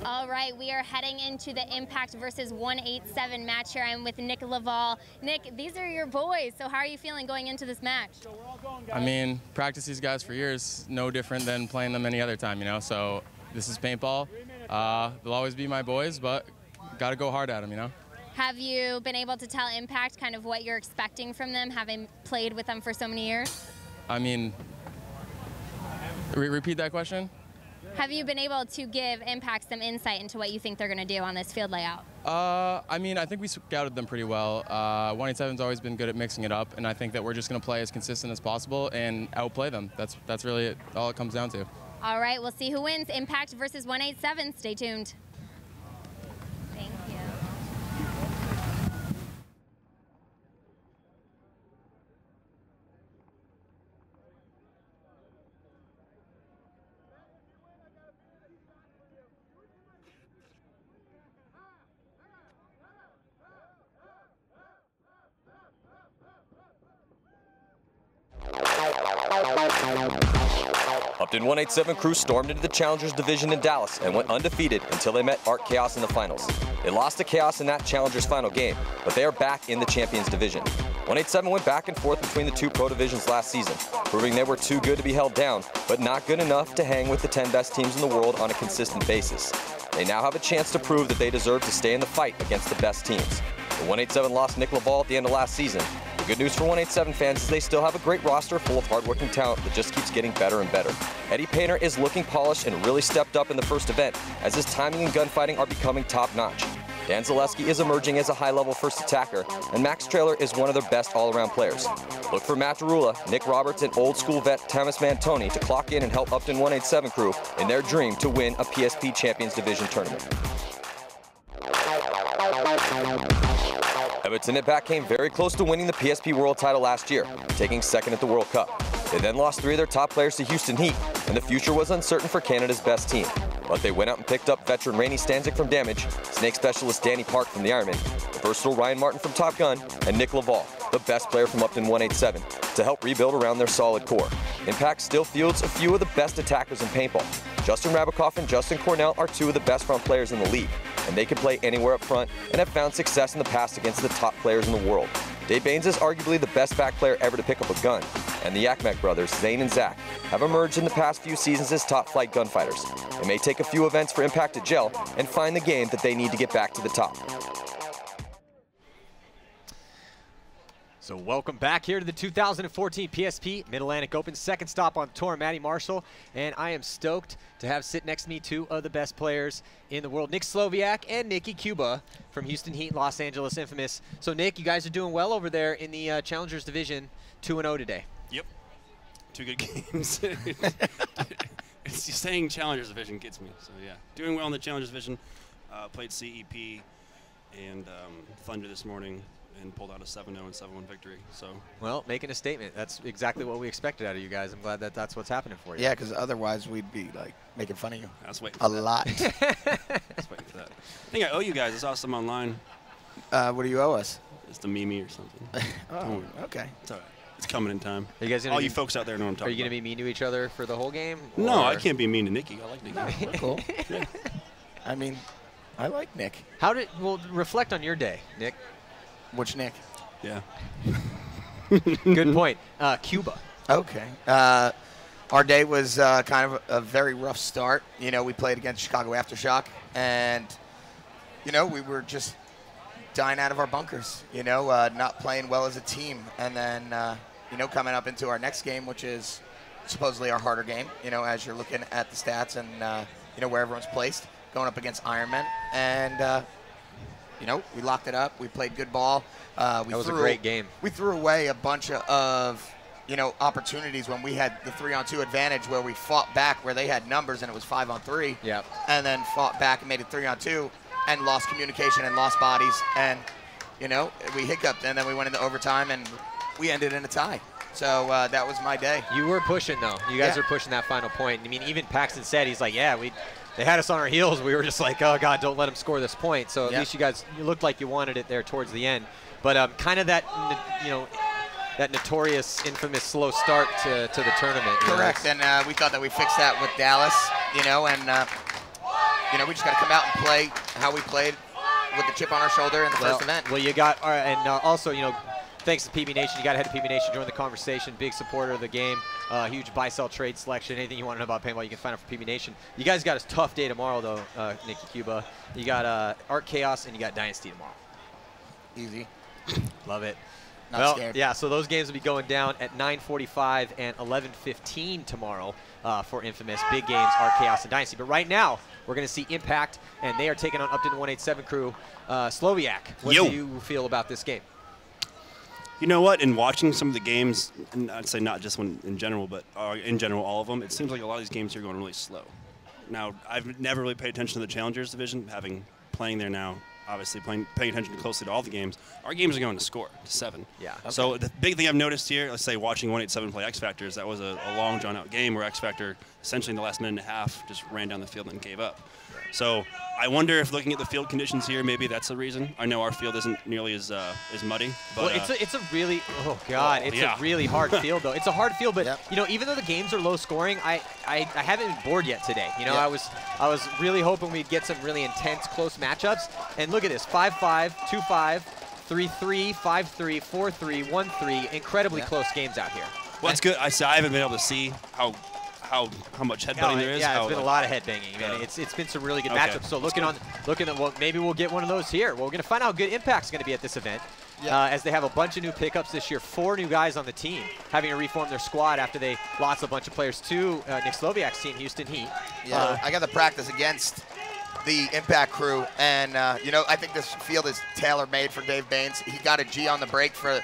All right, we are heading into the Impact versus 187 match here. I'm with Nick Laval. Nick, these are your boys, so how are you feeling going into this match? I mean, practice these guys for years, no different than playing them any other time, you know, so this is paintball. They'll always be my boys, but got to go hard at them, you know. Have you been able to tell Impact kind of what you're expecting from them, having played with them for so many years? I mean, repeat that question? Have you been able to give Impact some insight into what you think they're going to do on this field layout? I mean, I think we scouted them pretty well. 187's always been good at mixing it up, and I think that we're just going to play as consistent as possible and outplay them. That's really all it comes down to. All right, we'll see who wins. Impact versus 187. Stay tuned. Thank you. upTon 187 crew stormed into the Challengers division in Dallas and went undefeated until they met Art Chaos in the finals. They lost to Chaos in that Challengers final game, but they are back in the Champions division. 187 went back and forth between the two pro divisions last season, proving they were too good to be held down, but not good enough to hang with the 10 best teams in the world on a consistent basis. They now have a chance to prove that they deserve to stay in the fight against the best teams. The 187 lost Nick Laval at the end of last season. The good news for 187 fans is they still have a great roster full of hardworking talent that just keeps getting better and better. Eddie Painter is looking polished and really stepped up in the first event, as his timing and gunfighting are becoming top-notch. Dan Zaleski is emerging as a high-level first attacker, and Max Traylor is one of their best all-around players. Look for Matt Derula, Nick Roberts, and old-school vet Thomas Mantoni to clock in and help upTon 187 crew in their dream to win a PSP Champions Division tournament. Edmonton Impact came very close to winning the PSP World title last year, taking second at the World Cup. They then lost 3 of their top players to Houston Heat, and the future was uncertain for Canada's best team. But they went out and picked up veteran Rainey Stanzik from Damage, Snake specialist Danny Park from the Ironman, the versatile Ryan Martin from Top Gun, and Nick Laval, the best player from upTon 187, to help rebuild around their solid core. Impact still fields a few of the best attackers in paintball. Justin Rabikoff and Justin Cornell are 2 of the best front players in the league, and they can play anywhere up front and have found success in the past against the top players in the world. Dave Baines is arguably the best back player ever to pick up a gun, and the Yakmek brothers, Zane and Zach, have emerged in the past few seasons as top flight gunfighters. It may take a few events for Impact to gel and find the game that they need to get back to the top. So welcome back here to the 2014 PSP Mid-Atlantic Open. Second stop on tour, Matty Marshall. And I am stoked to have sit next to me 2 of the best players in the world, Nick Sloviak and Nikki Cuba from Houston Heat, Los Angeles Infamous. So Nick, you guys are doing well over there in the Challengers Division, 2-0 today. Yep, 2 good games. It's saying Challengers Division gets me, so yeah. Doing well in the Challengers Division. Played CEP and Thunder this morning, and pulled out a 7-0 and 7-1 victory. So, well, making a statement. That's exactly what we expected out of you guys. I'm glad that that's what's happening for you. Yeah, because otherwise we'd be like making fun of you. I was waiting a lot. I was waiting for that. I think I owe you guys. I saw some online. What do you owe us? It's the Mimi or something. Oh, okay. It's all right. It's coming in time. Are you guys all you folks out there know what I'm talking about. Are you going to be mean to each other for the whole game? No, I can't be mean to Nikki. I like Nikki. Cool. Yeah. I mean, I like Nick. Well, reflect on your day, Nick. Which Nick? Yeah. Good point. Cuba. Okay. Our day was kind of a very rough start. You know, we played against Chicago Aftershock, and, you know, we were just dying out of our bunkers, you know, not playing well as a team. And then, you know, coming up into our next game, which is supposedly our harder game, you know, as you're looking at the stats and, you know, where everyone's placed, going up against Ironman. And, you know, we locked it up. We played good ball. That was a great game. We threw away a bunch of, you know, opportunities when we had the 3-on-2 advantage, where we fought back where they had numbers and it was 5-on-3. Yep. And then fought back and made it 3-on-2 and lost communication and lost bodies. And, you know, we hiccuped, and then we went into overtime and we ended in a tie. So that was my day. You were pushing, though. You guys were pushing that final point. I mean, even Paxton said, he's like, yeah, they had us on our heels. We were just like, oh, God, don't let them score this point. So at least you guys, you looked like you wanted it there towards the end. But kind of that, you know, that notorious, infamous slow start to the tournament. Correct, and we thought that we fixed that with Dallas, you know, and, you know, we just got to come out and play how we played with the chip on our shoulder in the first event. Well, you got, and also, you know, thanks to PB Nation, you got to head to PB Nation, join the conversation. Big supporter of the game. Huge buy-sell trade selection. Anything you want to know about paintball, you can find out for PB Nation. You guys got a tough day tomorrow, though, Nikki Cuba. You got Art Chaos and you got Dynasty tomorrow. Easy. Love it. Not scared. Yeah, so those games will be going down at 9:45 and 11:15 tomorrow for Infamous. Big games, Art Chaos and Dynasty. But right now, we're going to see Impact, and they are taking on upTon 187 crew. Sloviak, what do you feel about this game? You know what? In watching some of the games, and I'd say not just one in general, but in general all of them, it seems like a lot of these games here are going really slow. Now, I've never really paid attention to the Challengers division, playing there now. Obviously, paying attention closely to all the games. Our games are going to score, to 7. Yeah. Okay. So the big thing I've noticed here, let's say watching 187 play X Factor, is that was a long, drawn-out game where X Factor, essentially in the last minute and a half, just ran down the field and gave up. So I wonder if looking at the field conditions here, maybe that's the reason. I know our field isn't nearly as muddy. But well, it's a really, oh God, it's a really hard field though. It's a hard field, but you know, even though the games are low scoring, I haven't been bored yet today. You know, I was really hoping we'd get some really intense, close matchups. And look at this: 5-5, 2-5, 3-3, 5-3, 4-3, 1-3. Incredibly close games out here. Well, it's good. I haven't been able to see how much headbutting there is. Yeah, it's been a lot of headbanging, man. It's been some really good matchups. So looking at, well, maybe we'll get one of those here. Well, we're going to find out how good Impact's going to be at this event, as they have a bunch of new pickups this year. 4 new guys on the team, having to reform their squad after they lost a bunch of players to Nick Sloviak's team, Houston Heat. Yeah, I got the practice against the Impact crew, and you know, I think this field is tailor-made for Dave Baines. He got a G on the break for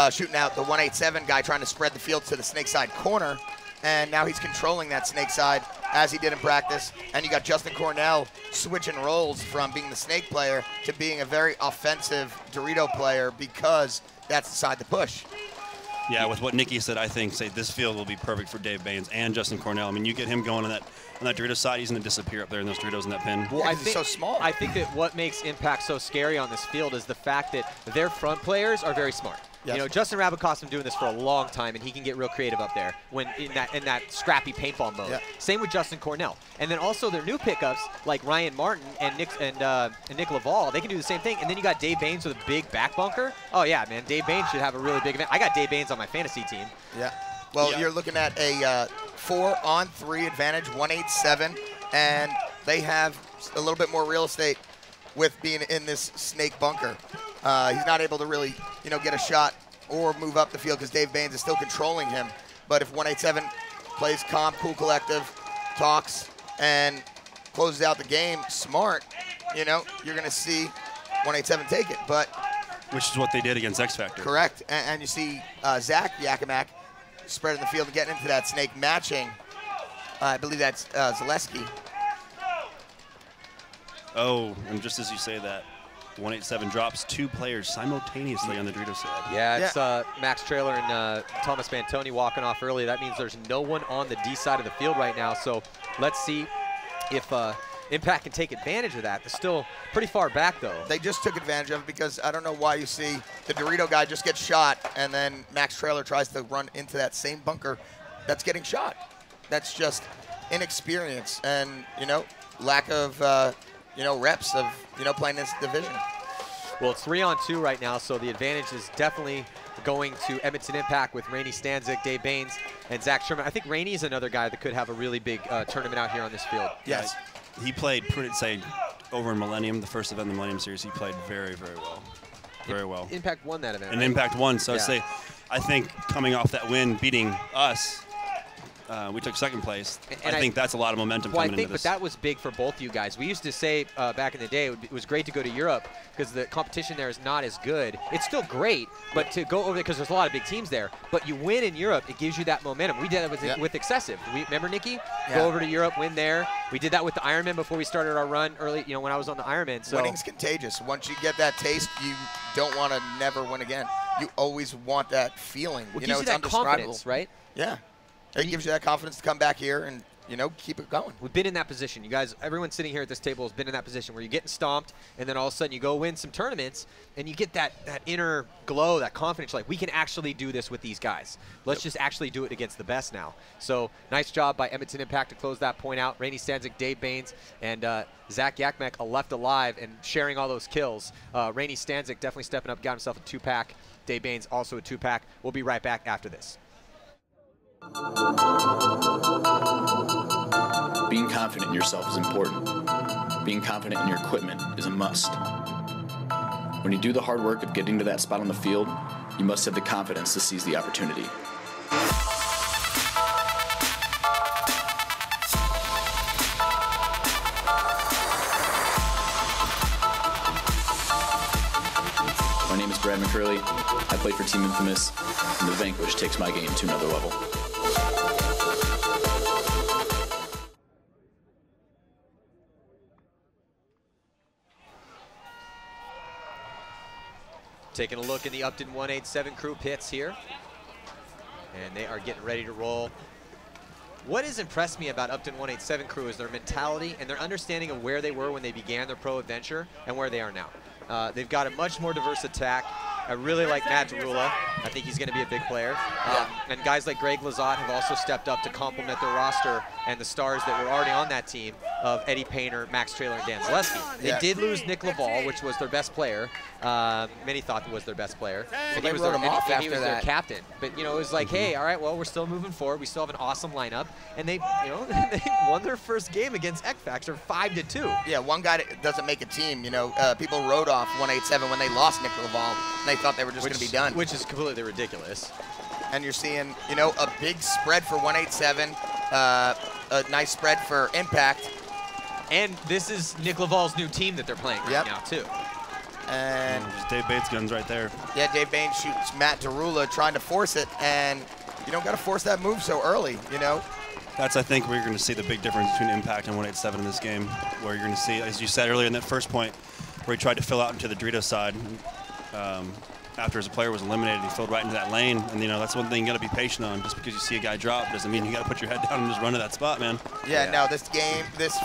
shooting out the 187 guy, trying to spread the field to the snake side corner. And now he's controlling that snake side as he did in practice. And you got Justin Cornell switching roles from being the snake player to being a very offensive Dorito player, because that's the side to push. Yeah, with what Nikki said, I think this field will be perfect for Dave Baines and Justin Cornell. I mean, you get him going on that Dorito side, he's going to disappear up there in those Doritos in that pin. Well, he's so small. I think that what makes Impact so scary on this field is the fact that their front players are very smart. Yes. You know, Justin Rabicot's been doing this for a long time, and he can get real creative up there when in that scrappy paintball mode. Yeah. Same with Justin Cornell, and then also their new pickups like Ryan Martin and Nick Laval. They can do the same thing. And then you got Dave Baines with a big back bunker. Oh yeah, man, Dave Baines should have a really big event. I got Dave Baines on my fantasy team. Yeah. Well, you're looking at a 4-on-3 advantage, 187, and they have a little bit more real estate with being in this snake bunker. He's not able to really, you know, get a shot or move up the field because Dave Baines is still controlling him. But if 187 plays calm, cool, collective, talks, and closes out the game smart, you know, you're going to see 187 take it. But which is what they did against X Factor. Correct. And you see Zach Yakimak spreading the field and getting into that snake, matching, I believe that's Zaleski. Oh, and just as you say that, 187 drops 2 players simultaneously on the Dorito side. Yeah, it's Max Trailer and Thomas Fantoni walking off early. That means there's no one on the D side of the field right now. So let's see if Impact can take advantage of that. They're still pretty far back, though. They just took advantage of it because I don't know why you see the Dorito guy just get shot, and then Max Trailer tries to run into that same bunker that's getting shot. That's just inexperience and, you know, lack of you know, reps of, you know, playing this division. Well, it's 3-on-2 right now, so the advantage is definitely going to Edmonton Impact with Rainey Stanzik, Dave Baines, and Zach Sherman. I think Rainey is another guy that could have a really big tournament out here on this field. Yes. He played, say, over in Millennium, the first event in the Millennium Series, he played very, very well. Very well. Impact won that event. And Impact won, so I think coming off that win, beating us, we took second place. And I think that's a lot of momentum coming into this. But that was big for both you guys. We used to say back in the day it was great to go to Europe because the competition there is not as good. It's still great, but to go over there, because there's a lot of big teams there, but you win in Europe, it gives you that momentum. We did that with Excessive. Remember, Nikki? Go over to Europe, win there. We did that with the Ironman before we started our run early, you know, when I was on the Ironman. So winning's contagious. Once you get that taste, you don't want to never win again. You always want that feeling. Well, you know, it's indescribable, right? Yeah. It gives you that confidence to come back here and keep it going. We've been in that position. You guys, everyone sitting here at this table has been in that position where you're getting stomped, and then all of a sudden you go win some tournaments, and you get that inner glow, that confidence, like, we can actually do this with these guys. Let's just actually do it against the best now. So nice job by Edmonton Impact to close that point out. Rainey Stanzik, Dave Baines, and Zach Yakmek left alive and sharing all those kills. Rainey Stanzik definitely stepping up, got himself a 2-pack. Dave Baines also a 2-pack. We'll be right back after this. Being confident in yourself is important. Being confident in your equipment is a must. When you do the hard work of getting to that spot on the field, you must have the confidence to seize the opportunity. My name is Brad McCurley. I play for Team Infamous, and the Vanquish takes my game to another level. Taking a look in the upTon 187 crew pits here, and they are getting ready to roll. What has impressed me about upTon 187 crew is their mentality and their understanding of where they were when they began their pro adventure and where they are now. They've got a much more diverse attack. I really like Matt Derula. I think he's going to be a big player. And guys like Greg Lazat have also stepped up to complement their roster and the stars that were already on that team of Eddie Painter, Max Traylor, and Dan Zaleski. They did lose Nick Laval, which was their best player. Many thought it was their best plair. And he was their captain. But, it was like, hey, all right, well, we're still moving forward. We still have an awesome lineup. And they, they won their first game against X Factor 5-2. Yeah, one guy that doesn't make a team. People wrote off 187 when they lost Nick Laval. They thought they were just going to be done. Which is completely ridiculous. And you're seeing, a big spread for 187, a nice spread for Impact. And this is Nick Laval's new team that they're playing right now, too. And there's Dave Baines' guns right there. Yeah, Dave Baines shoots Matt Derula trying to force it, and you don't got to force that move so early, That's, I think, where you're going to see the big difference between Impact and 187 in this game, where you're going to see, as you said earlier in that first point, where he tried to fill out into the Dorito side. After his player was eliminated, he filled right into that lane, and that's one thing you got to be patient on. Just because you see a guy drop doesn't mean you got to put your head down and just run to that spot, man. Yeah, no, this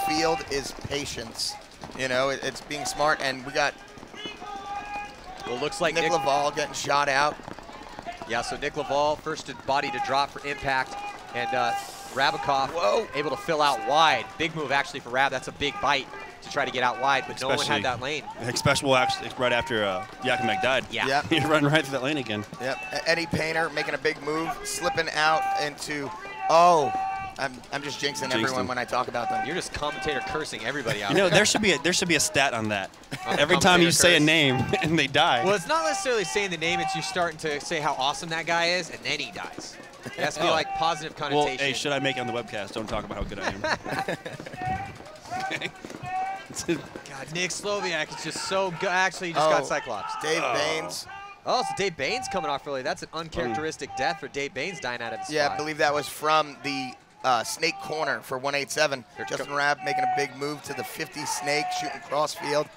field is patience. It's being smart, and we got. Well, looks like Nick Laval getting shot out. Yeah, so Nick Laval first body to drop for Impact, and Rabikoff able to fill out wide. Big move actually for Rab. That's a big bite to try to get out wide, but no one had that lane. Especially right after Yakmek died. Yeah. Yep. He run right through that lane again. Yep. Eddie Painter making a big move, slipping out into. I'm just jinxing everyone when I talk about them. You're just commentator cursing everybody out. There should be a stat on that. Every time you say a name and they die. Well, it's not necessarily saying the name; it's you starting to say how awesome that guy is, and then he dies. It has to be like positive connotation. Well, hey, should I make it on the webcast? Don't talk about how good I am. Okay. God, Nick Sloviak is just so good. Actually, he just got Cyclops. Dave Baines. Oh, so Dave Baines coming off early. That's an uncharacteristic death for Dave Baines dying out of the spot. Yeah, I believe that was from the snake corner for 187. Justin Rabb making a big move to the 50 snake, shooting cross field,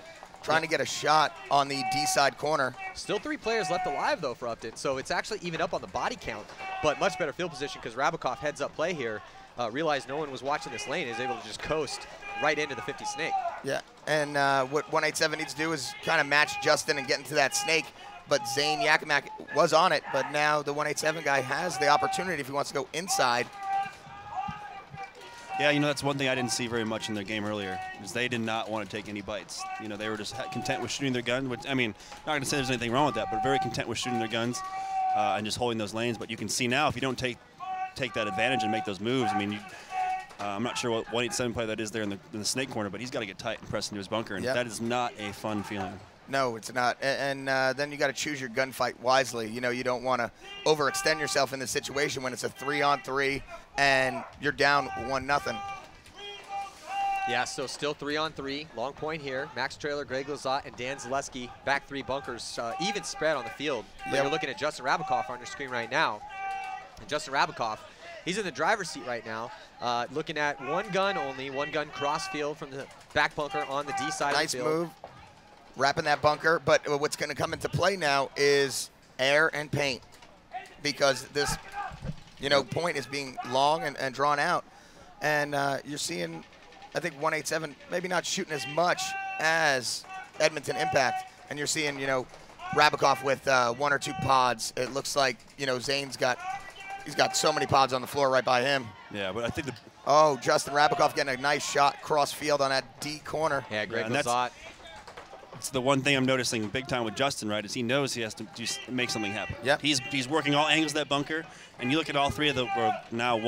trying to get a shot on the D side corner. Still 3 players left alive, though, for upTon. So it's actually even up on the body count, but much better field position because Rabikoff heads up play here. Realized no one was watching this lane, is able to just coast right into the 50 snake. Yeah, and what 187 needs to do is kind of match Justin and get into that snake. But Zane Yakmek was on it, but now the 187 guy has the opportunity if he wants to go inside. Yeah, that's one thing I didn't see very much in their game earlier, is they did not want to take any bites. They were just content with shooting their gun, which, not going to say there's anything wrong with that, but very content with shooting their guns and just holding those lanes. But you can see now, if you don't take that advantage and make those moves, I'm not sure what 187 play that is there in the snake corner, but he's got to get tight and press into his bunker, and that is not a fun feeling. No, it's not. And then you got to choose your gunfight wisely. You don't want to overextend yourself in this situation when it's a 3-on-3 and you're down 1-0. Yeah, so still 3-on-3. Long point here. Max Traylor, Greg Lazat, and Dan Zaleski. Back 3 bunkers. Even spread on the field. But you're looking at Justin Rabikoff on your screen right now. And Justin Rabikoff, he's in the driver's seat right now. Looking at 1 gun only. 1 gun cross field from the back bunker on the D side of the field. Nice move. Wrapping that bunker, but what's going to come into play now is air and paint, because this, point is being long and drawn out, And you're seeing, I think, 187 maybe not shooting as much as Edmonton Impact. And you're seeing, you know, Rabikoff with 1 or 2 pods. It looks like, you know, Zane's he's got so many pods on the floor right by him. Yeah, but I think Oh, Justin Rabikoff getting a nice shot cross field on that D corner. Yeah, great yeah, shot. It's the one thing I'm noticing big time with Justin, right, is he knows he has to just make something happen. Yep. He's working all angles of that bunker, and you look at all three of the, now the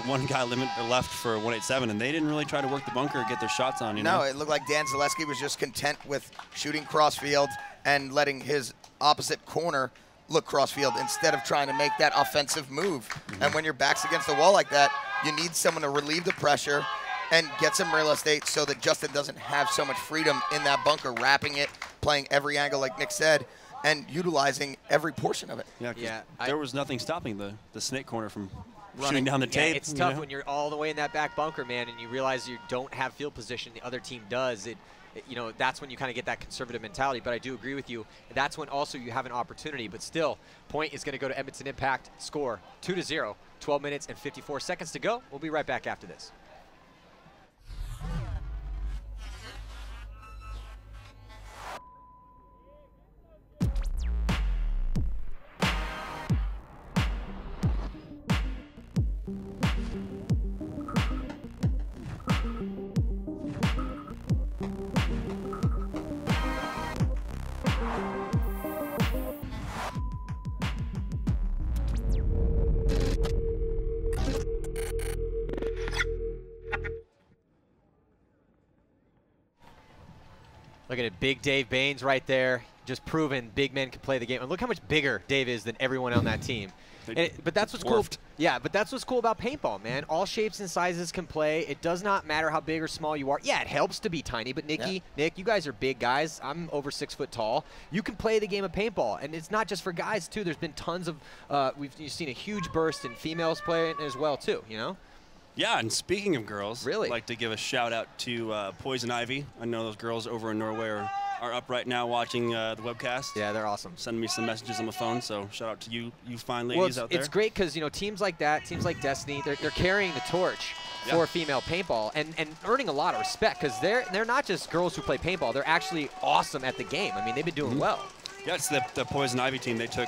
one guy left for 187, and they didn't really try to work the bunker or get their shots on, you know? No, it looked like Dan Zaleski was just content with shooting cross field and letting his opposite corner look cross field instead of trying to make that offensive move. And when your back's against the wall like that, you need someone to relieve the pressure and get some real estate so that Justin doesn't have so much freedom in that bunker, wrapping it, playing every angle like Nick said, and utilizing every portion of it. Yeah, there was nothing stopping the snake corner from running down the tape. It's tough when you're all the way in that back bunker, man, and you realize you don't have field position, the other team does. You know, that's when you kind of get that conservative mentality. But I do agree with you. That's when also you have an opportunity. But still, point is going to go to Edmonton Impact. Score 2-0, 12 minutes and 54 seconds to go. We'll be right back after this. Look at it, big Dave Baines right there, just proving big men can play the game. And look how much bigger Dave is than everyone on that team. But that's what's cool. Yeah, but that's what's cool about paintball, man. All shapes and sizes can play. It does not matter how big or small you are. Yeah, it helps to be tiny, but Nick, you guys are big guys. I'm over 6 foot tall. You can play the game of paintball, and it's not just for guys too. There's been tons of you've seen a huge burst in females playing as well too. You know. Yeah, and speaking of girls, really? I'd like to give a shout out to Poison Ivy. I know those girls over in Norway are up right now watching the webcast. Yeah, they're awesome. Sending me some messages on the phone, so shout out to you fine ladies out there. It's great because, you know, teams like that, teams like Destiny, they're carrying the torch for female paintball and earning a lot of respect because they're not just girls who play paintball. They're actually awesome at the game. I mean, they've been doing well. Yeah, it's the Poison Ivy team. They took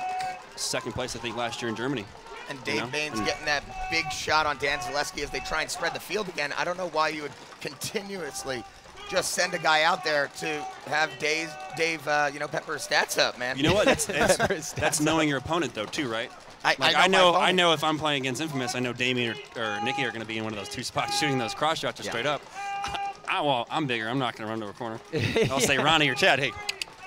2nd place, I think, last year in Germany. And Dave Baines getting that big shot on Dan Zaleski as they try and spread the field again. I don't know why you would continuously just send a guy out there to have Dave you know, pepper his stats up, man. You know what? That's knowing your opponent, though, too, right? I know if I'm playing against Infamous, I know Damien or Nikki are going to be in one of those 2 spots shooting those cross shots just straight up. Well, I'm bigger. I'm not going to run to a corner. I'll say, Ronnie or Chad, hey,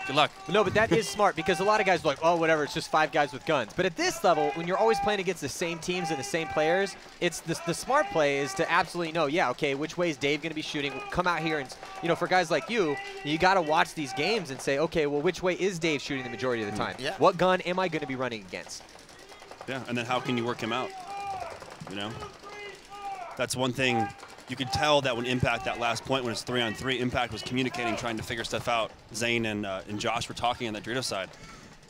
good luck. No, but that is smart because a lot of guys are like, oh, whatever, it's just 5 guys with guns. But at this level, when you're always playing against the same teams and the same players, it's the smart play is to absolutely know, yeah, okay, which way is Dave going to be shooting? Come out here and, you know, for guys like you got to watch these games and say, okay, well, which way is Dave shooting the majority of the time? Yeah. What gun am I going to be running against? Yeah, and then how can you work him out? You know? That's one thing. You could tell that when Impact, that last point when it's 3-on-3, Impact was communicating, trying to figure stuff out. Zane and Josh were talking on that Dorito side.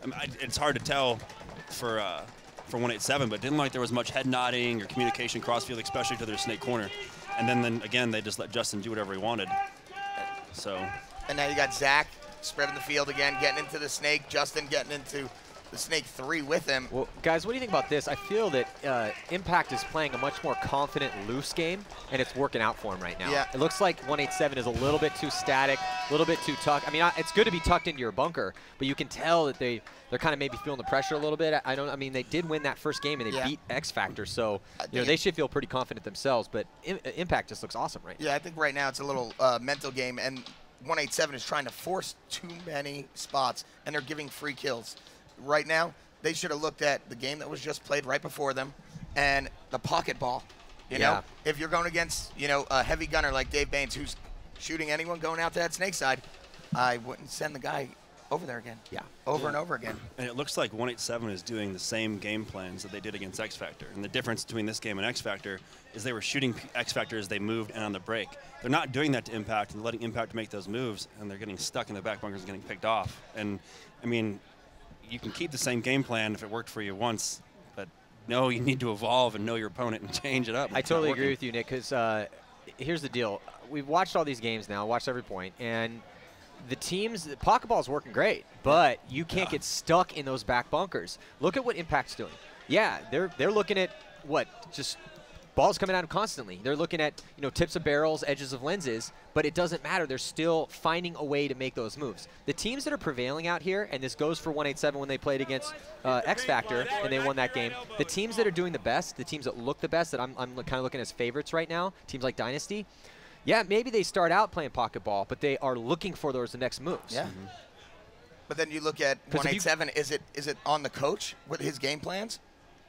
I mean, it's hard to tell for 187, but didn't like there was much head nodding or communication crossfield, especially to their snake corner. And then again, they just let Justin do whatever he wanted. So. And now you got Zach spreading the field again, getting into the snake. Justin getting into the snake 3 with him. Well, guys, what do you think about this? I feel that Impact is playing a much more confident, loose game, and it's working out for him right now. Yeah. It looks like 187 is a little bit too static, a little bit too tucked. I mean, it's good to be tucked into your bunker, but you can tell that they're kind of maybe feeling the pressure a little bit. I mean, they did win that first game, and they beat X Factor, so you know they should feel pretty confident themselves. But Impact just looks awesome right now. Yeah, I think right now it's a little mental game, and 187 is trying to force too many spots, and they're giving free kills. Right now, they should have looked at the game that was just played right before them and the pocket ball. You know, if you're going against, you know, a heavy gunner like Dave Baines who's shooting anyone going out to that snake side, I wouldn't send the guy over there again. Yeah. Over and over again. And it looks like 187 is doing the same game plans that they did against X Factor. And the difference between this game and X Factor is they were shooting X Factor as they moved and on the break. They're not doing that to Impact and letting Impact make those moves, and they're getting stuck in the back bunkers and getting picked off. And, I mean, you can keep the same game plan if it worked for you once, but No, you need to evolve and know your opponent and change it up. I totally agree with you, Nick, because here's the deal. We've watched all these games now, watched every point, and the teams, the pocket ball is working great, but you can't get stuck in those back bunkers. Look at what Impact's doing. Yeah, they're looking at what? Just balls coming at them constantly. They're looking at, you know, tips of barrels, edges of lenses, but it doesn't matter. They're still finding a way to make those moves. The teams that are prevailing out here, and this goes for 187 when they played against X Factor and they won that game, the teams that are doing the best, the teams that look the best, that I'm kind of looking as favorites right now, teams like Dynasty, yeah, maybe they start out playing pocket ball, but they are looking for those next moves. Yeah. But then you look at 187, is it on the coach with his game plans?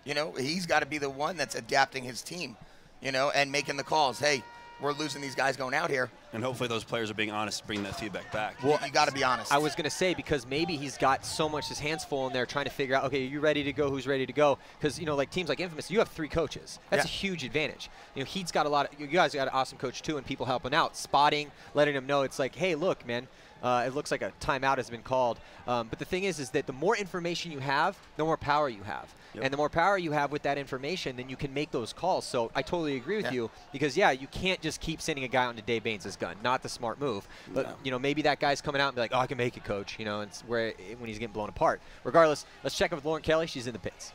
You know, he's got to be the one that's adapting his team, you know, and making the calls. Hey, we're losing these guys going out here. And hopefully those players are being honest, bringing that feedback back. Well, you got to be honest. I was going to say, because maybe he's got so much, his hands full in there trying to figure out, okay, are you ready to go? Who's ready to go? Because, you know, like teams like Infamous, you have 3 coaches. That's a huge advantage. You know, he's got a lot of, you guys got an awesome coach too, and people helping out, spotting, letting him know it's like, hey, look, man, it looks like a timeout has been called. But the thing is that the more information you have, the more power you have. And the more power you have with that information, then you can make those calls. So I totally agree with you because, yeah, you can't just keep sending a guy onto Dave Baines' gun. Not the smart move. But, you know, maybe that guy's coming out and be like, oh, I can make it, coach. You know, it's where when he's getting blown apart. Regardless, let's check in with Lauren Kelly. She's in the pits.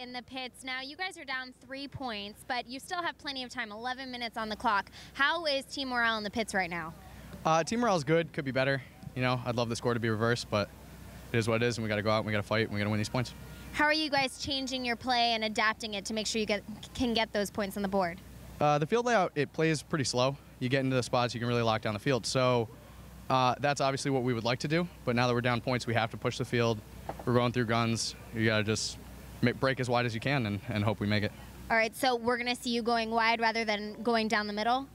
In the pits. Now, you guys are down 3 points, but you still have plenty of time, 11 minutes on the clock. How is team morale in the pits right now? Team morale is good, could be better. You know, I'd love the score to be reversed, but it is what it is, and we got to go out and we got to fight and we got to win these points. How are you guys changing your play and adapting it to make sure you can get those points on the board? The field layout, it plays pretty slow. You get into the spots, you can really lock down the field. So that's obviously what we would like to do, but now that we're down points, we have to push the field. We're going through guns. You got to just break as wide as you can and hope we make it. All right, so we're going to see you going wide rather than going down the middle?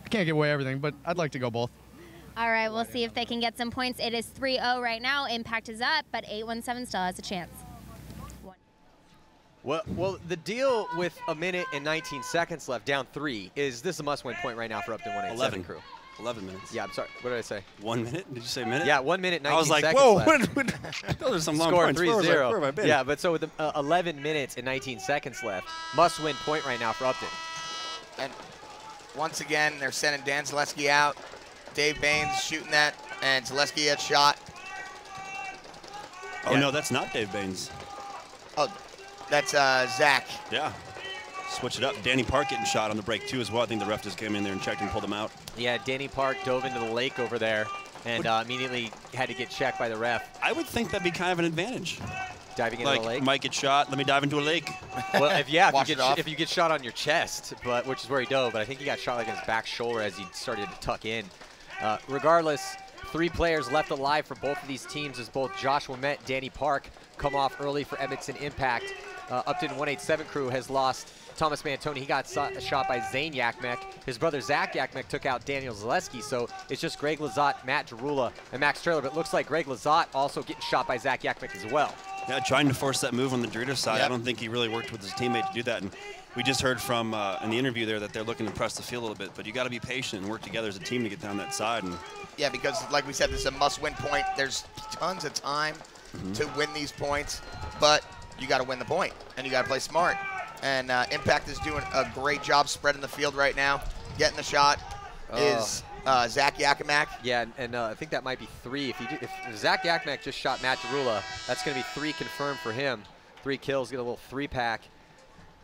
I can't give away everything, but I'd like to go both. All right, we'll see if they can get some points. It is 3-0 right now. Impact is up, but 817 still has a chance. Well, the deal with a minute and 19 seconds left, down 3, is this a must-win point right now for upTon 187 crew? 11 minutes. Yeah, I'm sorry. What did I say? 1 minute? Did you say a minute? Yeah, 1 minute, 19 seconds left. I was like, whoa, those are some long points. Score 3-0. Where have I been? Yeah, but so with 11 minutes and 19 seconds left, must-win point right now for upTon. And once again, they're sending Dan Zaleski out. Dave Baines shooting that, and Zaleski had shot. Oh, no, that's not Dave Baines. Oh, that's Zach. Yeah. Switch it up. Danny Park getting shot on the break, too, as well. I think the ref just came in there and checked and pulled him out. Yeah, Danny Park dove into the lake over there and immediately had to get checked by the ref. I would think that'd be kind of an advantage. Diving into the lake? Might get shot. Let me dive into a lake. Well, if you get shot on your chest, which is where he dove, but I think he got shot like in his back shoulder as he started to tuck in. Regardless, 3 players left alive for both of these teams as both Josh Wimette, Danny Park come off early for Edmonton Impact. upTon 187 crew has lost Thomas Mantoni. He got shot by Zane Yakmek. His brother Zach Yakmek took out Daniel Zaleski. So it's just Greg Lazat, Matt Jarula, and Max Traylor. But it looks like Greg Lazat also getting shot by Zach Yakmek as well. Yeah, trying to force that move on the Doritos side. Yep. I don't think he really worked with his teammate to do that. And we just heard from in the interview there that they're looking to press the field a little bit. But you got to be patient and work together as a team to get down that side. And yeah, because like we said, this is a must-win point. There's tons of time to win these points, but you got to win the point, and you got to play smart. And Impact is doing a great job spreading the field right now. Getting the shot is Zach Yakmek. Yeah, and I think that might be 3. If Zach Yakmek just shot Matt Jarula, that's going to be 3 confirmed for him. 3 kills, get a little 3-pack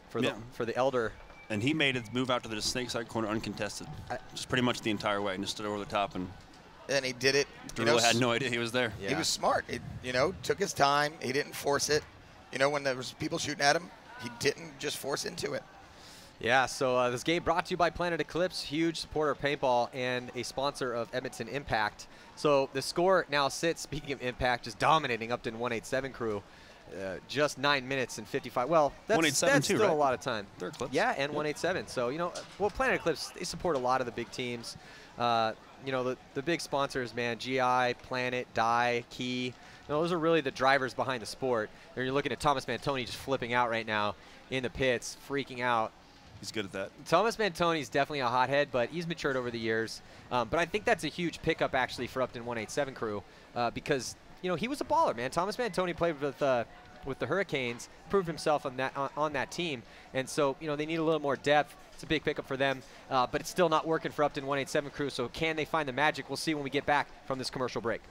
for the Elder. And he made his move out to the snake side corner uncontested, just pretty much the entire way, and just stood over the top. And he did it. Jarula had no idea he was there. Yeah. He was smart. You know, took his time. He didn't force it. You know, when there was people shooting at him, he didn't just force into it. Yeah, so this game brought to you by Planet Eclipse, huge supporter of paintball and a sponsor of Edmonton Impact. So the score now sits, speaking of Impact, just dominating Upton 187 crew. Just 9 minutes and 55. Well, that's still right? a lot of time. They're Eclipse. Yeah, and 187. So, you know, well, Planet Eclipse, they support a lot of the big teams. You know, the big sponsors, man, GI, Planet, Die, Key. You know, those are really the drivers behind the sport. And you're looking at Thomas Mantoni just flipping out right now in the pits, freaking out. He's good at that. Thomas Mantoni's definitely a hothead, but he's matured over the years. But I think that's a huge pickup, actually, for Upton 187 crew because, you know, he was a baller, man. Thomas Mantoni played with the Hurricanes, proved himself on that team. And so, you know, they need a little more depth. It's a big pickup for them, but it's still not working for Upton 187 crew. So can they find the magic? We'll see when we get back from this commercial break.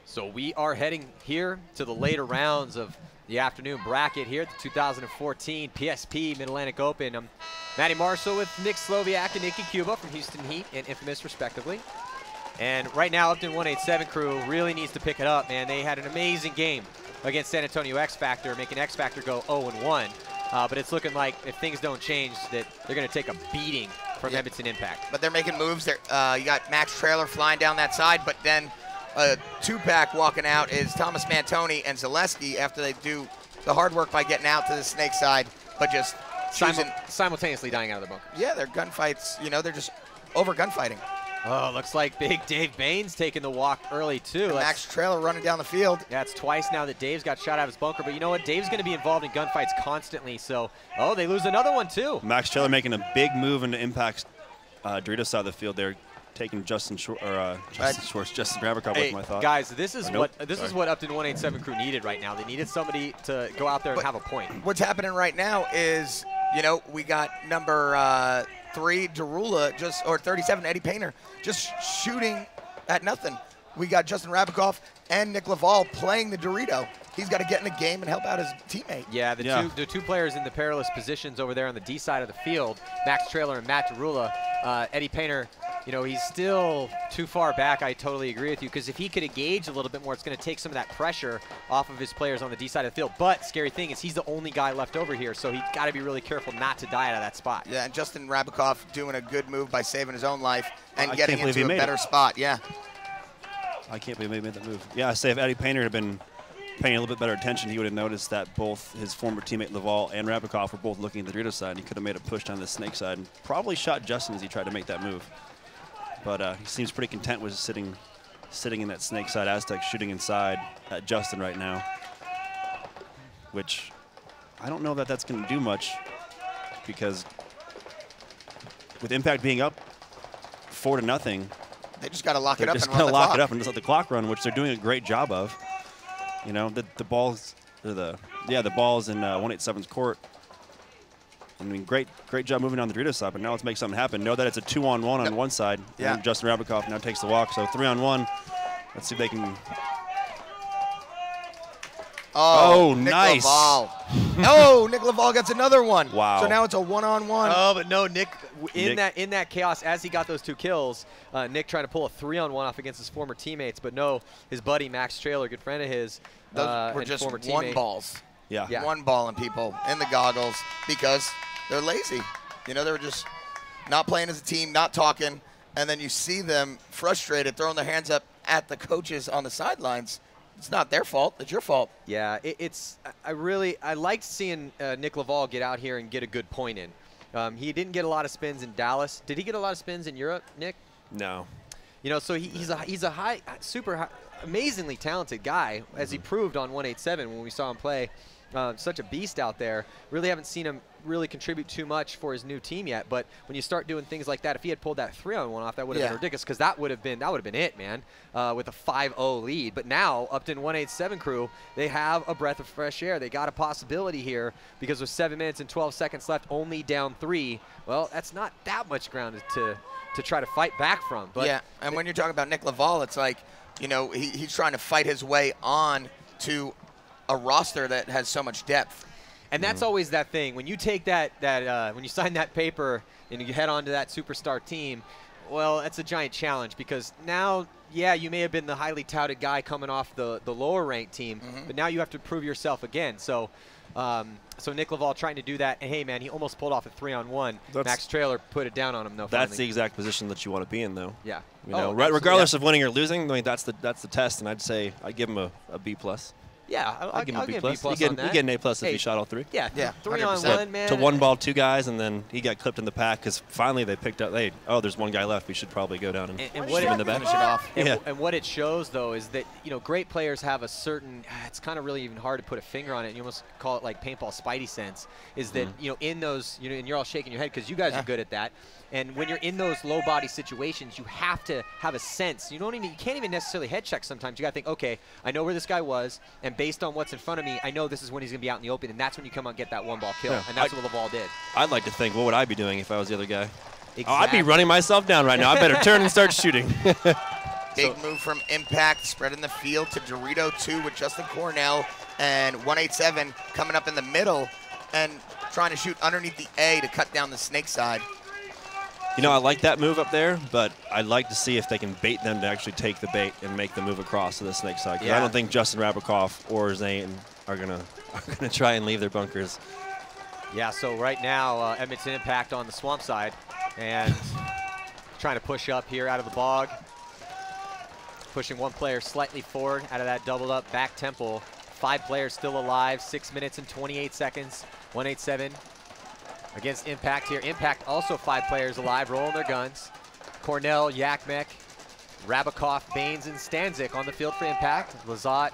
So we are heading here to the later rounds of the afternoon bracket here at the 2014 PSP Mid-Atlantic Open. I'm Matty Marshall with Nick Sloviak and Nikki Cuba from Houston Heat and Infamous, respectively. And right now, Upton 187 crew really needs to pick it up, man. They had an amazing game against San Antonio X Factor, making X Factor go 0-1. But it's looking like if things don't change, that they're going to take a beating from Edmonton Impact. But they're making moves. You got Max Trailer flying down that side, but then a two-pack walking out is Thomas Mantoni and Zaleski after they do the hard work by getting out to the snake side, but just simultaneously dying out of the bunker. Yeah, they're gunfights. You know, they're just over gunfighting. Oh, looks like big Dave Baines taking the walk early, too. Max Trailer running down the field. Yeah, it's twice now that Dave's got shot out of his bunker. But you know what? Dave's going to be involved in gunfights constantly. So, oh, they lose another one, too. Max Trailer making a big move into Impact's Doritos side of the field. They're taking Justin Ravikov with my thought. Guys, this is what Upton 187 crew needed right now. They needed somebody to go out there and have a point. What's happening right now is, you know, we got number 3 Derula, or 37 Eddie Painter, just shooting at nothing. We got Justin Ravikov and Nick Laval playing the Dorito. He's got to get in the game and help out his teammate. Yeah, the two players in the perilous positions over there on the D side of the field, Max Trailer and Matt Derula. Eddie Painter, you know, he's still too far back. I totally agree with you, because if he could engage a little bit more, it's going to take some of that pressure off of his players on the D side of the field. But scary thing is he's the only guy left over here, so he's got to be really careful not to die out of that spot. Yeah, and Justin Ravikov doing a good move by saving his own life and getting into a better spot. Yeah. I can't believe he made that move. Yeah, I say if Eddie Painter had been paying a little bit better attention, he would have noticed that both his former teammate Laval and Ravikov were both looking at the Dorito side. He could have made a push down the snake side and probably shot Justin as he tried to make that move. But he seems pretty content with sitting in that snake side Aztec, shooting inside at Justin right now, which I don't know that that's going to do much, because with Impact being up 4-0, they just got to lock it up and run the clock. They're just going to lock it up and just let the clock run, which they're doing a great job of. You know, the ball's the ball's in 187's court. I mean, great job moving on the Dorito side, but now let's make something happen. Know that it's a 2-on-1 on one side. Yeah. And Justin Ravikov now takes the walk, so 3-on-1. Let's see if they can. Oh, Nick nice. Laval. Oh, Nick Laval gets another one. Wow. So now it's a 1-on-1. Oh, but no, Nick, in that chaos, as he got those 2 kills, Nick trying to pull a 3-on-1 off against his former teammates, but no, his buddy Max Trailer, good friend of his, those were just former one teammate. balls. Yeah. One balling people in the goggles because they're lazy. You know, they were just not playing as a team, not talking, and then you see them frustrated, throwing their hands up at the coaches on the sidelines. It's not their fault. It's your fault. Yeah, I liked seeing Nick Laval get out here and get a good point in. He didn't get a lot of spins in Dallas. Did he get a lot of spins in Europe, Nick? No. You know, so he's a amazingly talented guy, as he proved on 187 when we saw him play. Such a beast out there. Really haven't seen him really contribute too much for his new team yet. But when you start doing things like that, if he had pulled that 3-on-1 off, that would have been ridiculous, because that would have been it, man, with a 5-0 lead. But now upton 187 crew, they have a breath of fresh air. They got a possibility here, because with 7 minutes and 12 seconds left, only down 3. Well, that's not that much ground to try to fight back from. But yeah, and when you're talking about Nick Laval, it's like, you know, he's trying to fight his way on to a roster that has so much depth. And that's always that thing. When you take when you sign that paper and you head on to that superstar team, well, that's a giant challenge, because now, yeah, you may have been the highly touted guy coming off the lower ranked team, but now you have to prove yourself again. So so Nick Laval trying to do that, and hey, man, he almost pulled off a 3-on-1. Max Traylor put it down on him, though. That's the exact position that you want to be in, though. Yeah. You know, regardless of winning or losing, I mean, that's the test, and I'd say I'd give him a B+. Yeah, I'll give him a B+. You get an A+ if you shot all 3. Yeah, 3-on-1, man. To 1 ball, 2 guys, and then he got clipped in the pack because finally they picked up. There's 1 guy left. We should probably go down and what him in the back. Finish it off. And what it shows, though, is that, you know, great players have a certain. It's kind of really even hard to put a finger on it. And you almost call it like paintball spidey sense. Is that you know, in those, you know, and you're all shaking your head because you guys are good at that. And when you're in those low body situations, you have to have a sense. You can't even necessarily head check sometimes. You got to think, okay, I know where this guy was, and based on what's in front of me, I know this is when he's going to be out in the open, and that's when you come out and get that 1-ball kill. Yeah. And that's what Laval did. I'd like to think, what would I be doing if I was the other guy? Exactly. Oh, I'd be running myself down right now. I better turn and start shooting. Big move from Impact, spreading the field to Dorito 2 with Justin Cornell, and 187 coming up in the middle and trying to shoot underneath the A to cut down the snake side. You know, I like that move up there, but I'd like to see if they can bait them to actually take the bait and make the move across to the snake side. I don't think Justin Rabakoff or Zane are gonna try and leave their bunkers. Yeah, so right now, Edmonton Impact on the swamp side, and trying to push up here out of the bog. Pushing 1 player slightly forward out of that doubled up back temple. 5 players still alive, 6 minutes and 28 seconds, 187. Against Impact here. Impact also 5 players alive, rolling their guns. Cornell, Yakmek, Rabakoff, Baines, and Stanzik on the field for Impact. Lazat,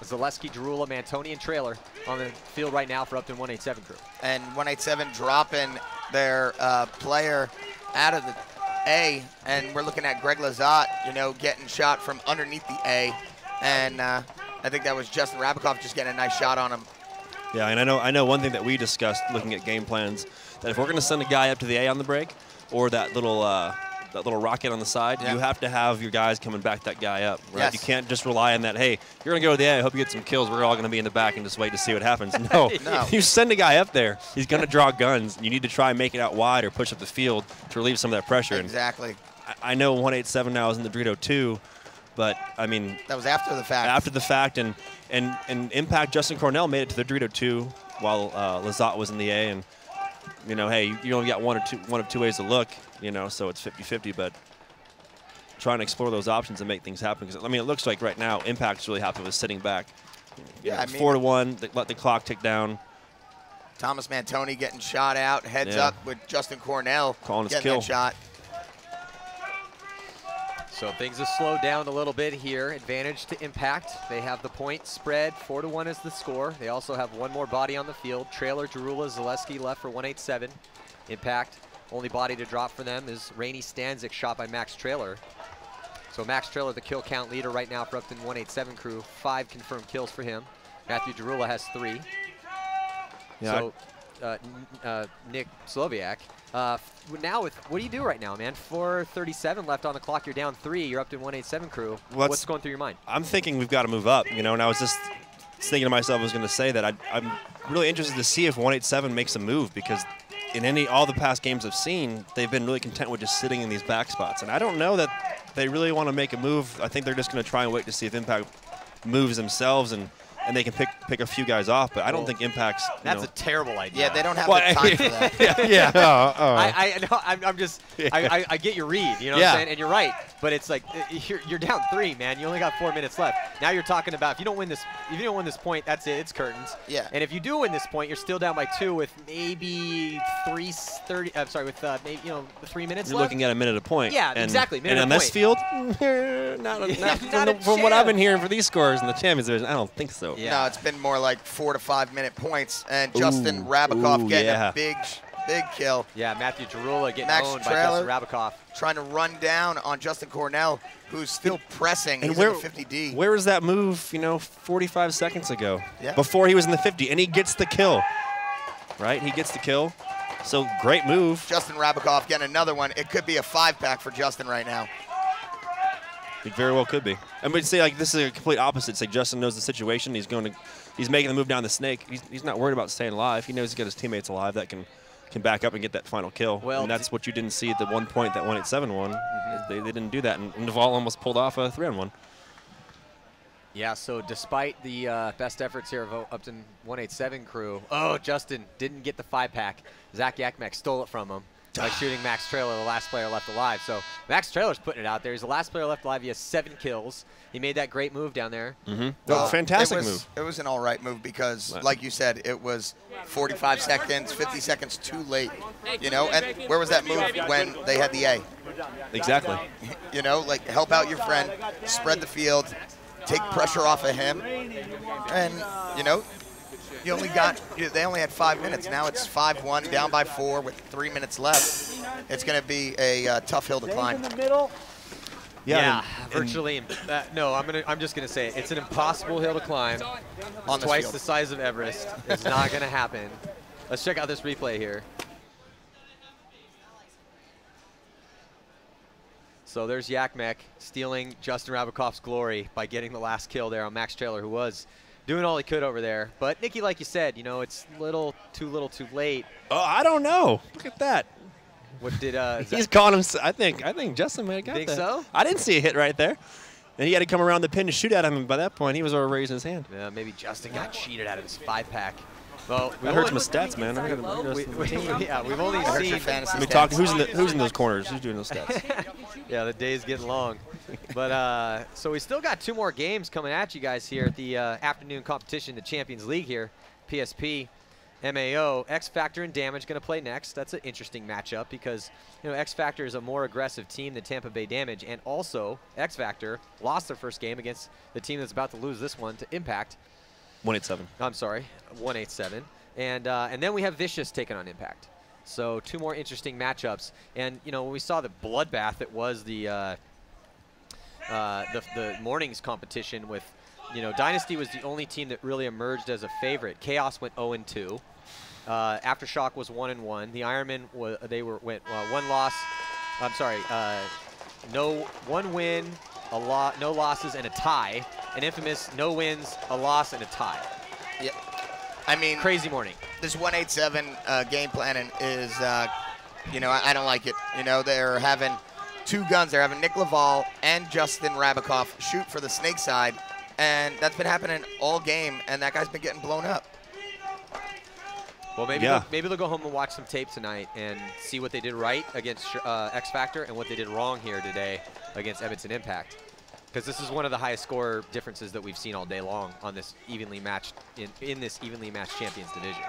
Zaleski, Jarula, Mantoni, and Trailer on the field right now for upton 187 crew. And 187 dropping their player out of the A, and we're looking at Greg Lazat, you know, getting shot from underneath the A. And I think that was Justin Rabakoff just getting a nice shot on him. Yeah, and I know one thing that we discussed looking at game plans, that if we're going to send a guy up to the A on the break, or that little rocket on the side, you have to have your guys coming back that guy up. Right? Yes. You can't just rely on that, hey, you're going to go to the A, I hope you get some kills, we're all going to be in the back and just wait to see what happens. No, you send a guy up there, he's going to draw guns. You need to try and make it out wide or push up the field to relieve some of that pressure. Exactly. And I know 187 now is in the Dorito 2, but, I mean, that was after the fact. After the fact, and Impact, Justin Cornell made it to the Dorito 2 while Lazat was in the A, and, you know, hey, you only got one of two ways to look, you know, so it's 50-50, but trying to explore those options and make things happen. Because, I mean, it looks like right now Impact's really happy with sitting back. Yeah, I mean, 4-1, let the clock tick down. Thomas Mantoni getting shot out, heads up with Justin Cornell calling his getting kill. that shot. So things have slowed down a little bit here. Advantage to Impact. They have the point spread. 4-1 is the score. They also have 1 more body on the field. Trailer, Jarula, Zaleski left for 187. Impact, only body to drop for them is Rainey Stanzik, shot by Max Trailer. So Max Trailer, the kill count leader right now for upton 187 crew. 5 confirmed kills for him. Matthew Jarula has 3. Yeah, So Nick Sloviak. Now, what do you do right now, man? 4:37 left on the clock. You're down 3. You're upton 187 crew. What's going through your mind? I'm thinking we've got to move up, you know, and I was just thinking to myself, I was going to say that I'm really interested to see if 187 makes a move, because in all the past games I've seen, they've been really content with just sitting in these back spots. And I don't know that they really want to make a move. I think they're just going to try and wait to see if Impact moves themselves and they can pick a few guys off, but I don't think Impact's. That's a terrible idea. Yeah, they don't have the time for that. Yeah. I get your read, you know what I'm saying? And you're right, but it's like you're down 3, man. You only got 4 minutes left. Now you're talking about if you don't win this point, that's it. It's curtains. Yeah. And if you do win this point, you're still down by 2 with maybe 3:30. I'm sorry, with maybe 3 minutes You're left. looking at a minute a point. Yeah, exactly. And on this field, not from what I've been hearing for these scores in the Champions Division, I don't think so. No, no, it's been more like 4 to 5 minute points, and Justin Rabikoff getting a big kill. Yeah, Matthew Jarula getting Max owned by Justin Rabikoff. Trying to run down on Justin Cornell, who's still pressing. He's in the 50D. Where was that move, you know, 45 seconds ago? Yeah. Before he was in the 50, and he gets the kill. Right? He gets the kill. So great move. Justin Rabikoff getting another one. It could be a 5-pack for Justin right now. It very well could be. I mean, say like this is a complete opposite. Say Justin knows the situation. He's making the move down the snake. He's not worried about staying alive. He knows he's got his teammates alive that can back up and get that final kill. Well, and that's what you didn't see at the 1 point that 187 won. They didn't do that, and Laval almost pulled off a 3-on-1. Yeah, so despite the best efforts here of upTon 187 crew, Justin didn't get the 5-pack. Zach Yakmek stole it from him by shooting Max Traylor, the last player left alive. So Max Traylor's putting it out there. He's the last player left alive. He has 7 kills. He made that great move down there. Well, fantastic move. It was an all right move because, like you said, it was 45 seconds, 50 seconds too late. You know, and where was that move when they had the A? Exactly. You know, like help out your friend, spread the field, take pressure off of him, and you know, they only had 5 minutes. Now it's 5-1, down by 4 with 3 minutes left. It's going to be a tough hill to climb. Yeah, virtually. No, I'm just gonna say it's an impossible hill to climb. On Twice field. the size of Everest. It's not gonna happen. Let's check out this replay here. So there's Yakmek stealing Justin Rabikoff's glory by getting the last kill there on Max Traylor, who was doing all he could over there. But Nikki, like you said, you know, it's little too late. Oh, I don't know. Look at that. What did he's calling him? I think Justin might have got that. Think so? I didn't see a hit right there. And he had to come around the pin to shoot at him. And by that point, he was already raising his hand. Yeah, maybe Justin got cheated out of his 5-pack. Well, that hurts my stats, man. Yeah, we've only seen. Let me talk. Who's in those corners? Who's doing those stats? Yeah, the day's getting long. But so we still got 2 more games coming at you guys here at the afternoon competition, the Champions League here, PSP MAO. X Factor and Damage going to play next. That's an interesting matchup because, you know, X Factor is a more aggressive team than Tampa Bay Damage, and also X Factor lost their first game against the team that's about to lose this one to Impact. 187. I'm sorry, 187. And then we have Vicious taking on Impact. So 2 more interesting matchups. And, you know, when we saw the bloodbath that was the morning's competition with, you know, Dynasty was the only team that really emerged as a favorite. Chaos went 0-2. Aftershock was 1-1. The Ironmen went 1 loss. I'm sorry, no 1 win, no losses, and a tie. And Infamous, no wins, a loss, and a tie. Yeah, I mean, crazy morning. This 187 game planning is, you know, I don't like it. You know, they're having 2 guns. They're having Nick Laval and Justin Rabikoff shoot for the snake side. And that's been happening all game, and that guy's been getting blown up. Well, maybe they'll go home and watch some tape tonight and see what they did right against X Factor and what they did wrong here today against Edmonton Impact. Because this is one of the highest score differences that we've seen all day long on this evenly matched in this evenly matched Champions division.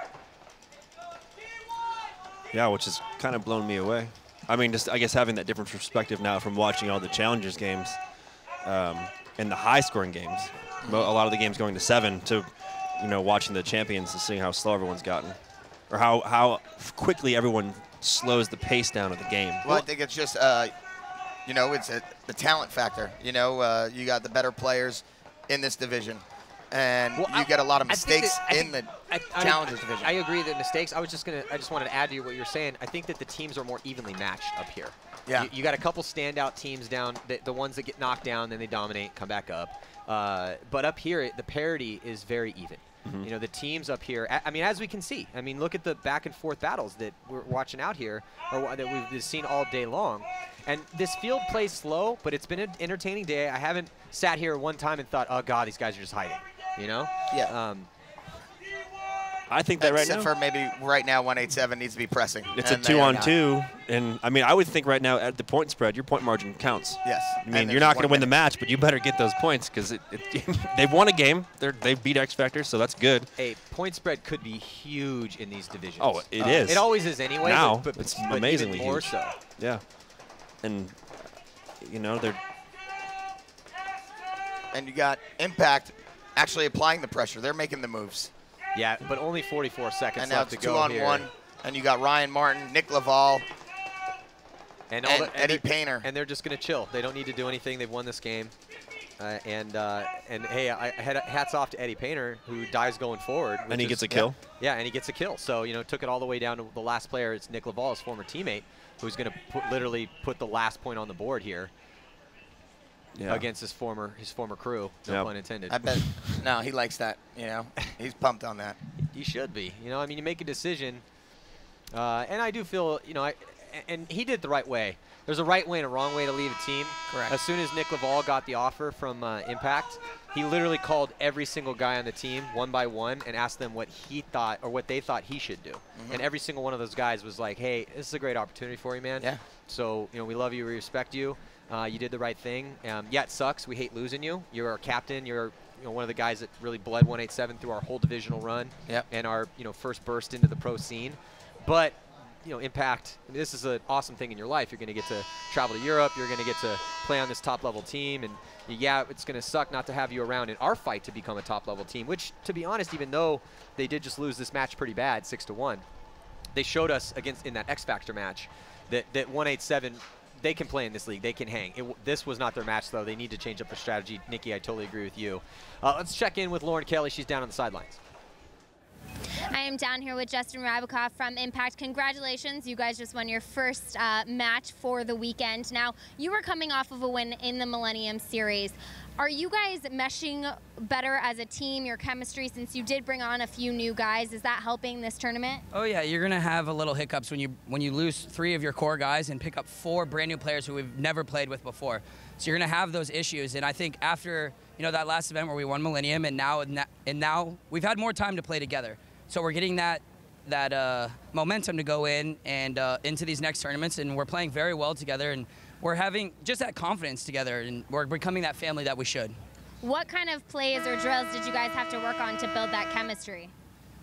Yeah, which has kind of blown me away. I mean, just I guess having that different perspective now from watching all the Challengers games. In the high-scoring games, a lot of the games going to 7, to, you know, watching the champions and seeing how slow everyone's gotten, or how quickly everyone slows the pace down of the game. Well, I think it's just, you know, it's the talent factor. You know, you got the better players in this division, and you get a lot of mistakes in the Challengers division. I agree that mistakes. I just wanted to add to what you're saying. I think that the teams are more evenly matched up here. Yeah. You got a couple standout teams down, the ones that get knocked down, then they dominate, come back up. But up here, the parity is very even. You know, the teams up here, I mean, as we can see, I mean, look at the back and forth battles that we're watching out here, or that we've seen all day long. And this field plays slow, but it's been an entertaining day. I haven't sat here one time and thought, oh, God, these guys are just hiding, you know? Yeah. I think that right now. Except for maybe right now 187 needs to be pressing. It's a 2-on-2. And, I mean, I would think right now at the point spread, your point margin counts. Yes. I mean, you're not going to win the match, but you better get those points because they've won a game. They've beat X Factor, so that's good. Hey, point spread could be huge in these divisions. Oh, it is. It always is anyway. Now, but it's but amazingly even more huge. so. Yeah. And, you know, they're... And you got Impact actually applying the pressure. They're making the moves. Yeah, but only 44 seconds And now left it's to go here. 2-on-1, and you got Ryan Martin, Nick Laval, and Eddie Painter. And they're just going to chill. They don't need to do anything. They've won this game. And hey, hats off to Eddie Painter, who dies going forward. And he gets a kill? Yeah, and he gets a kill. So, you know, took it all the way down to the last player. It's Nick Laval, his former teammate, who's going to literally put the last point on the board here against his former crew, no pun intended. I bet. No, he likes that, you know. He's pumped on that. He should be. You know, I mean, you make a decision. And I do feel, you know, and he did it the right way. There's a right way and a wrong way to leave a team. Correct. As soon as Nick Laval got the offer from Impact, he literally called every single guy on the team one by one and asked them what he thought or what they thought he should do. And every single one of those guys was like, hey, this is a great opportunity for you, man. Yeah. So, you know, we love you, we respect you. You did the right thing. Yeah, it sucks. We hate losing you. You're our captain. You're one of the guys that really bled 187 through our whole divisional run and our first burst into the pro scene. But Impact, I mean, this is an awesome thing in your life. You're going to get to travel to Europe. You're going to get to play on this top-level team. And, yeah, it's going to suck not to have you around in our fight to become a top-level team, which, to be honest, even though they did just lose this match pretty bad, 6-1, they showed us in that X Factor match that 187, they can play in this league. They can hang. This was not their match, though. They need to change up their strategy. Nikki, I totally agree with you. Let's check in with Lauren Kelly. She's down on the sidelines. I am down here with Justin Rybakoff from Impact. Congratulations, you guys just won your first match for the weekend. Now, you were coming off of a win in the Millennium Series. Are you guys meshing better as a team, your chemistry, since you did bring on a few new guys? Is that helping this tournament? Oh yeah, you're gonna have a little hiccups when you lose 3 of your core guys and pick up 4 brand new players who we've never played with before. So you're gonna have those issues. And I think after that last event where we won Millennium, and now we've had more time to play together. So we're getting that momentum to go in and into these next tournaments, and we're playing very well together, and we're having just that confidence together, and we're becoming that family that we should. What kind of plays or drills did you guys have to work on to build that chemistry?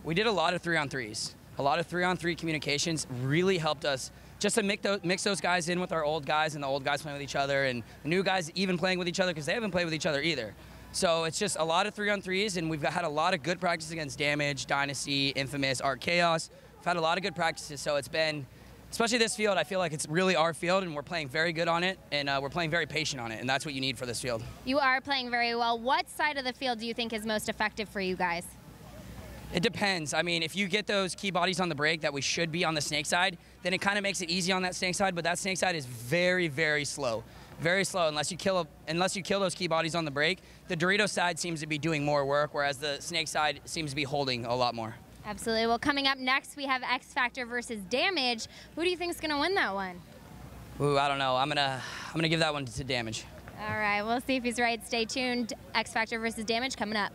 We did a lot of 3-on-3s. A lot of 3-on-3 communications really helped us just to mix those guys in with our old guys, and the old guys playing with each other, and the new guys even playing with each other because they haven't played with each other either. So it's just a lot of 3-on-3s, and we've had a lot of good practice against Damage, Dynasty, Infamous, Arc Chaos. We've had a lot of good practices, so it's been, especially this field, I feel like it's really our field, and we're playing very good on it, and we're playing very patient on it, and that's what you need for this field. You are playing very well. What side of the field do you think is most effective for you guys? It depends. I mean, if you get those key bodies on the break that we should be on the snake side, then it kind of makes it easy on that snake side, but that snake side is very, very slow. Very slow unless you kill those key bodies on the break. The Dorito side seems to be doing more work, whereas the snake side seems to be holding a lot more. Absolutely. Well, coming up next, we have X Factor versus Damage. Who do you think is going to win that one? Ooh, I don't know. I'm gonna give that one to Damage. All right, we'll see if he's right. Stay tuned. X Factor versus Damage coming up.